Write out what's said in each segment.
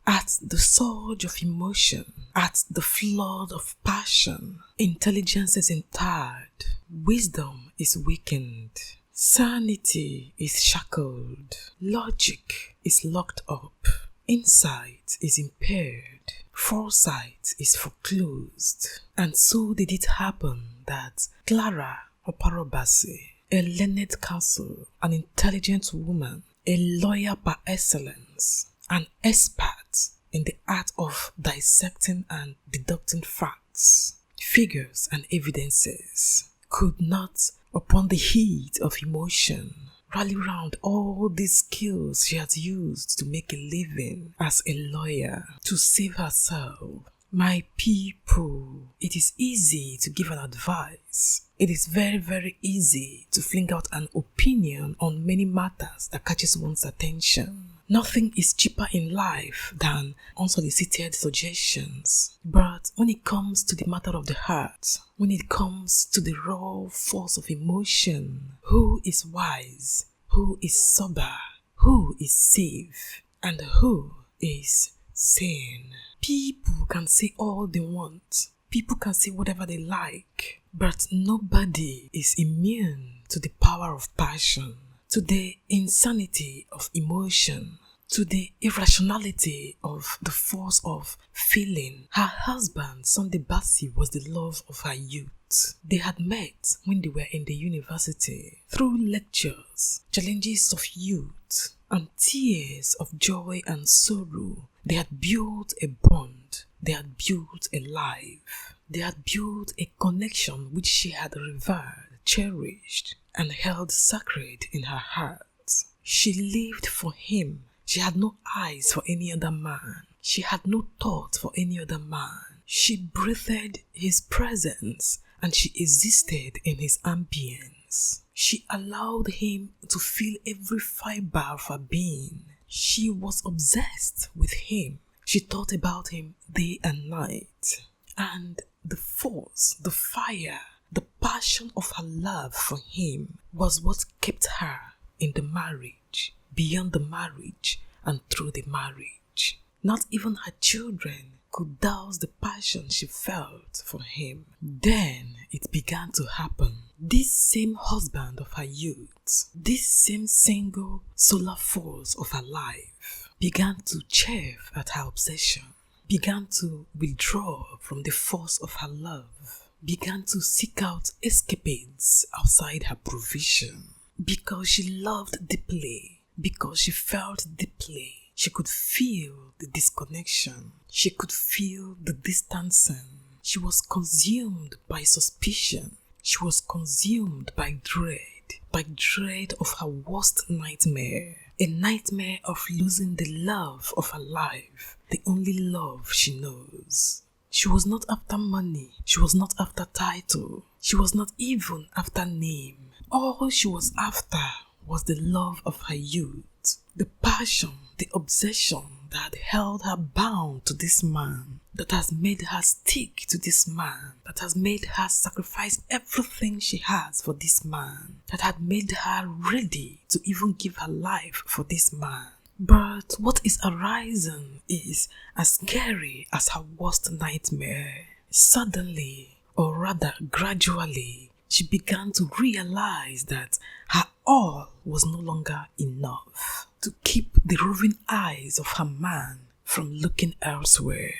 At the surge of emotion, at the flood of passion, intelligence is impaired, wisdom is weakened, sanity is shackled, logic is locked up, insight is impaired, foresight is foreclosed. And so did it happen that Clara Oparobasi, a learned counsel, an intelligent woman, a lawyer by excellence, an expert in the art of dissecting and deducting facts, figures, and evidences, could not, upon the heat of emotion, rally round all these skills she had used to make a living as a lawyer to save herself. My people, it is easy to give an advice. It is very, very easy to fling out an opinion on many matters that catches one's attention. Nothing is cheaper in life than unsolicited suggestions. But when it comes to the matter of the heart, when it comes to the raw force of emotion, who is wise, who is sober, who is safe, and who is sane? People can say all they want. People can say whatever they like. But nobody is immune to the power of passion, to the insanity of emotion, to the irrationality of the force of feeling. Her husband, Sunday Bassi, was the love of her youth. They had met when they were in the university. Through lectures, challenges of youth, and tears of joy and sorrow, they had built a bond. They had built a life. They had built a connection which she had revered, cherished, and held sacred in her heart. She lived for him. She had no eyes for any other man. She had no thought for any other man. She breathed his presence and she existed in his ambience. She allowed him to feel every fiber of her being. She was obsessed with him. She thought about him day and night. And the force, the fire, the passion of her love for him was what kept her in the marriage, beyond the marriage, and through the marriage. Not even her children could douse the passion she felt for him. Then it began to happen. This same husband of her youth, this same single solar force of her life, began to chafe at her obsession, began to withdraw from the force of her love, began to seek out escapades outside her provision. Because she loved deeply, because she felt deeply, she could feel the disconnection, she could feel the distancing. She was consumed by suspicion, she was consumed by dread of her worst nightmare, a nightmare of losing the love of her life, the only love she knows. She was not after money, she was not after title, she was not even after name. All she was after was the love of her youth, the passion, the obsession that had held her bound to this man, that has made her stick to this man, that has made her sacrifice everything she has for this man, that had made her ready to even give her life for this man. But what is arising is as scary as her worst nightmare. Suddenly, or rather gradually, she began to realize that her all was no longer enough to keep the roving eyes of her man from looking elsewhere.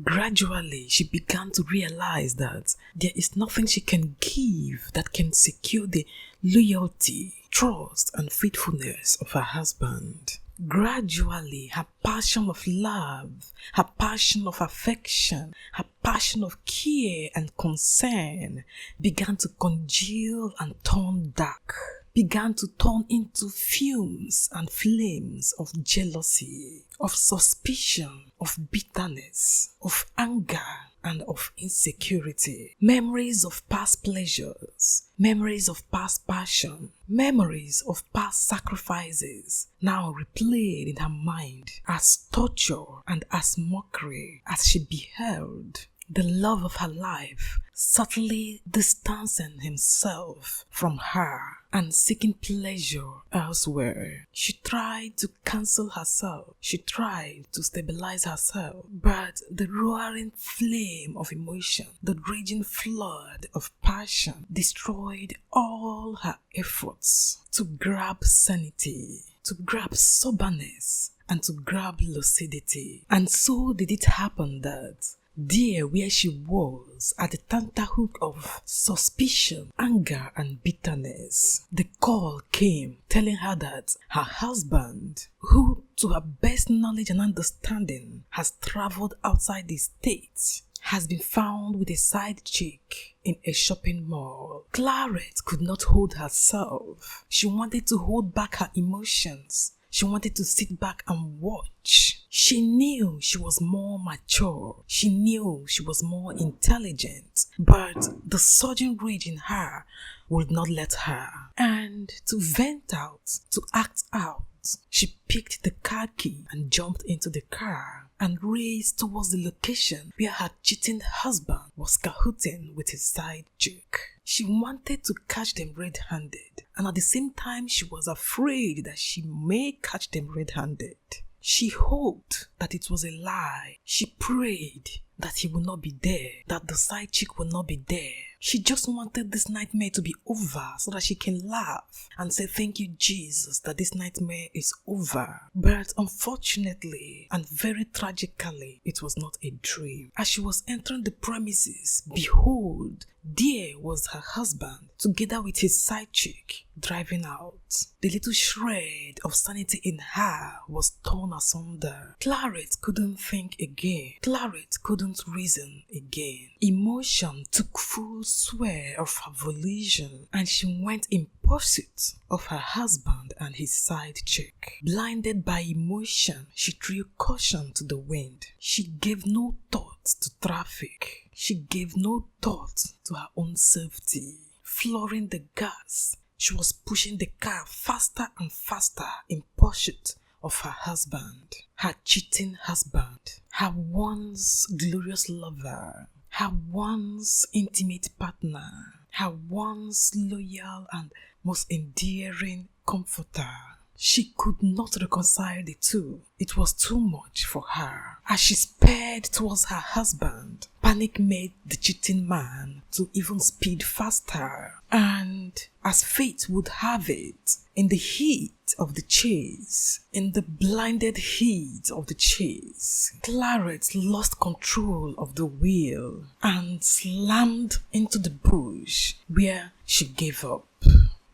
Gradually, she began to realize that there is nothing she can give that can secure the loyalty, trust, and faithfulness of her husband. Gradually, her passion of love, her passion of affection, her passion of care and concern began to congeal and turn dark, began to turn into fumes and flames of jealousy, of suspicion, of bitterness, of anger, and of insecurity. Memories of past pleasures, memories of past passion, memories of past sacrifices now replayed in her mind as torture and as mockery as she beheld the love of her life, subtly distancing himself from her and seeking pleasure elsewhere. She tried to cancel herself. She tried to stabilize herself. But the roaring flame of emotion, the raging flood of passion destroyed all her efforts to grab sanity, to grab soberness, and to grab lucidity. And so did it happen that there where she was, at the tenterhook of suspicion, anger, and bitterness, the call came telling her that her husband, who to her best knowledge and understanding has traveled outside the state, has been found with a side chick in a shopping mall. Claret could not hold herself. She wanted to hold back her emotions. She wanted to sit back and watch. She knew she was more mature. She knew she was more intelligent. But the surging rage in her would not let her. And to vent out, to act out, she picked the car key and jumped into the car and raced towards the location where her cheating husband was cahooting with his side chick. She wanted to catch them red-handed, and at the same time she was afraid that she may catch them red-handed. She hoped that it was a lie. She prayed that he would not be there, that the side chick would not be there. She just wanted this nightmare to be over so that she can laugh and say, "Thank you, Jesus, that this nightmare is over." But unfortunately and very tragically, it was not a dream. As she was entering the premises, behold, there was her husband together with his side chick driving out. The little shred of sanity in her was torn asunder. Claret couldn't think again. Claret couldn't reason again. Emotion took full sway of her volition, and she went in pursuit of her husband and his side chick. Blinded by emotion, she threw caution to the wind. She gave no thought to traffic. She gave no thought to her own safety. Flooring the gas, she was pushing the car faster and faster in pursuit of her husband, her cheating husband, her once glorious lover, her once intimate partner, her once loyal and most endearing comforter. She could not reconcile the two. It was too much for her. As she sped towards her husband, panic made the cheating man to even speed faster. And as fate would have it, in the heat of the chase, in the blinded heat of the chase, Claret lost control of the wheel and slammed into the bush where she gave up.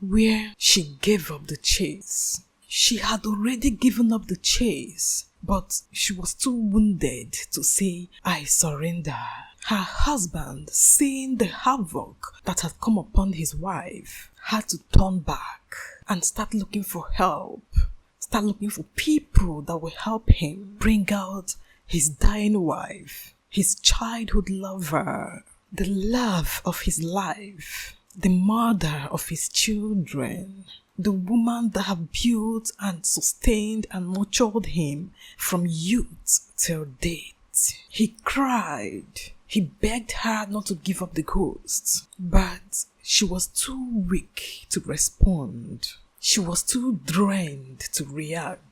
Where she gave up the chase. She had already given up the chase, but she was too wounded to say, "I surrender." Her husband, seeing the havoc that had come upon his wife, had to turn back and start looking for help, start looking for people that will help him bring out his dying wife, his childhood lover, the love of his life, the mother of his children, the woman that had built and sustained and nurtured him from youth till date. He cried. He begged her not to give up the ghost, but she was too weak to respond. She was too drained to react.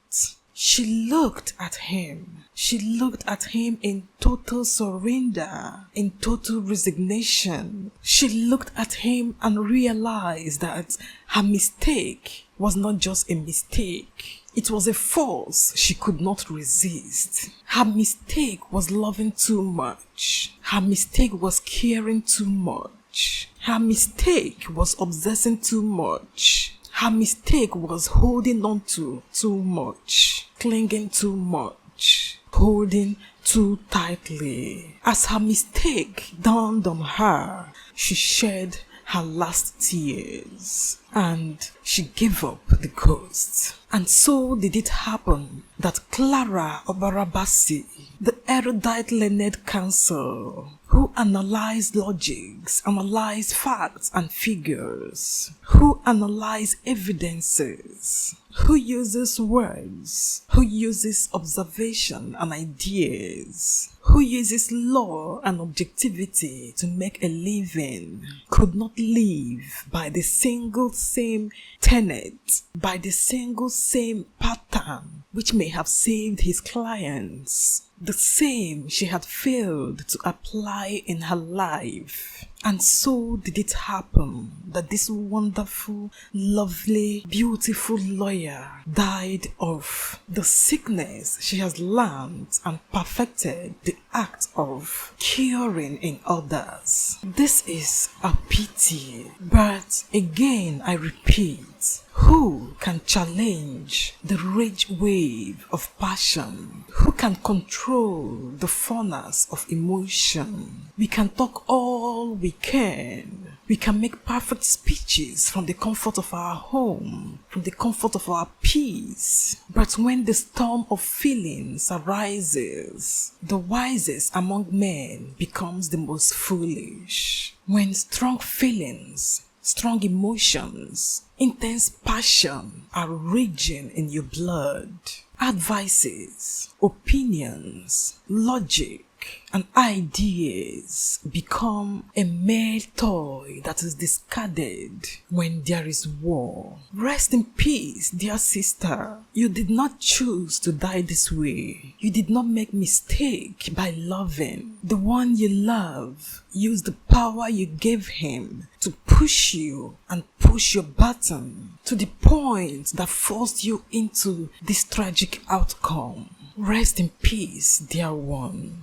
She looked at him. She looked at him in total surrender, in total resignation. She looked at him and realized that her mistake was not just a mistake. It was a force she could not resist. Her mistake was loving too much. Her mistake was caring too much. Her mistake was obsessing too much. Her mistake was holding on to too much, clinging too much, holding too tightly. As her mistake dawned on her, she shed her last tears and she gave up the ghost. And so did it happen that Clara Obarabasi, the erudite learned counsel, who analyzed logics, analyzed facts and figures, who analyzed evidences, who uses words, who uses observation and ideas, who uses law and objectivity to make a living, could not live by the single same tenet, by the single same pattern which may have saved his clients. The same she had failed to apply in her life. And so did it happen that this wonderful, lovely, beautiful lawyer died of the sickness she has learned and perfected the act of curing in others. This is a pity, but again I repeat, who can challenge the rage wave of passion? Who can control the furnace of emotion? We can talk all we can. We can make perfect speeches from the comfort of our home, from the comfort of our peace. But when the storm of feelings arises, the wisest among men becomes the most foolish. When strong feelings, strong emotions, intense passion are raging in your blood, advices, opinions, logic, and ideas become a mere toy that is discarded when there is war. Rest in peace, dear sister. You did not choose to die this way. You did not make mistake by loving. The one you love used the power you gave him to push you and push your button to the point that forced you into this tragic outcome. Rest in peace, dear one.